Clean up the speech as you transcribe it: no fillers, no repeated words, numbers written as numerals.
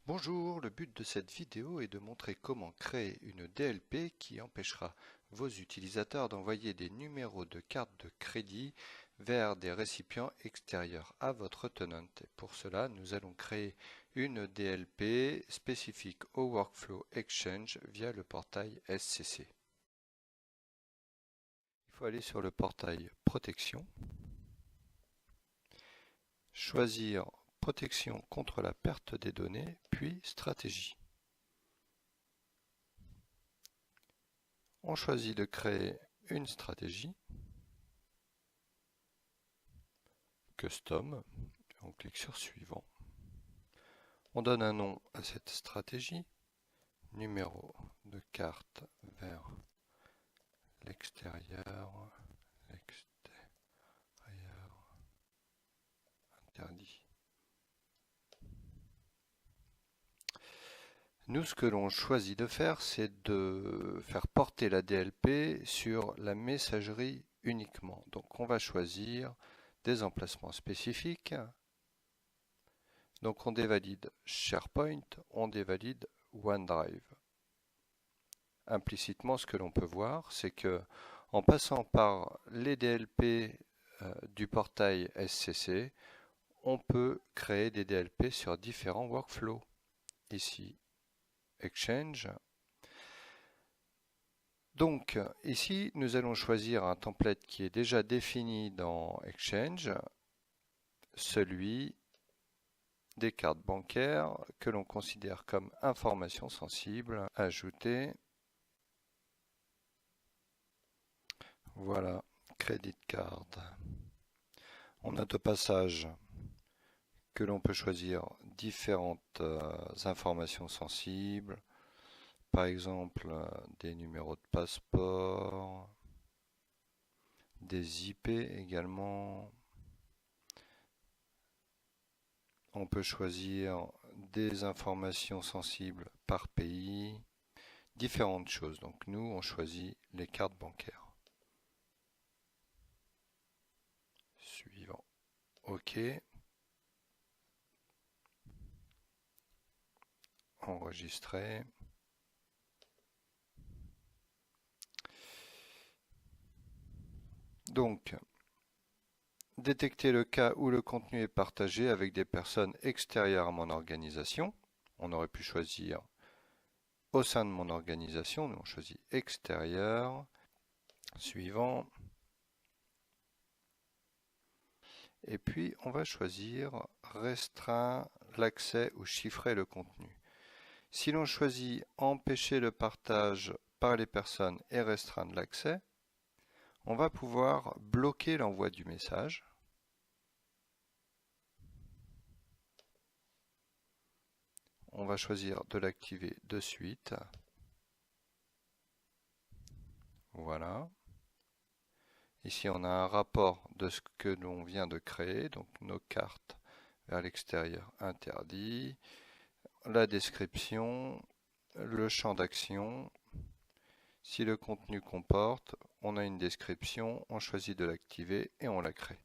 Bonjour, le but de cette vidéo est de montrer comment créer une DLP qui empêchera vos utilisateurs d'envoyer des numéros de carte de crédit vers des récipients extérieurs à votre tenant. Et pour cela, nous allons créer une DLP spécifique au Workflow Exchange via le portail SCC. Il faut aller sur le portail Protection, choisir Protection contre la perte des données, puis Stratégie. On choisit de créer une stratégie, Custom, on clique sur Suivant. On donne un nom à cette stratégie, numéro de carte vers l'extérieur, interdit. Nous, ce que l'on choisit de faire, c'est de faire porter la DLP sur la messagerie uniquement. Donc on va choisir des emplacements spécifiques. Donc on dévalide SharePoint, on dévalide OneDrive. Implicitement, ce que l'on peut voir, c'est que en passant par les DLP du portail SCC, on peut créer des DLP sur différents workflows. Ici, Exchange. Donc ici, nous allons choisir un template qui est déjà défini dans Exchange, celui des cartes bancaires que l'on considère comme information sensible. Ajouter. Voilà, Credit Card. On a de passage que l'on peut choisir différentes informations sensibles, par exemple des numéros de passeport, des IP également. On peut choisir des informations sensibles par pays, différentes choses. Donc nous, on choisit les cartes bancaires. Suivant. OK. Enregistrer. Donc, détecter le cas où le contenu est partagé avec des personnes extérieures à mon organisation. On aurait pu choisir au sein de mon organisation. Nous on choisit extérieur. Suivant. Et puis on va choisir restreindre l'accès ou chiffrer le contenu. Si l'on choisit empêcher le partage par les personnes et restreindre l'accès, on va pouvoir bloquer l'envoi du message. On va choisir de l'activer de suite. Voilà. Ici, on a un rapport de ce que l'on vient de créer, donc nos cartes vers l'extérieur interdit, la description, le champ d'action. Si le contenu comporte, on a une description, on choisit de l'activer et on la crée.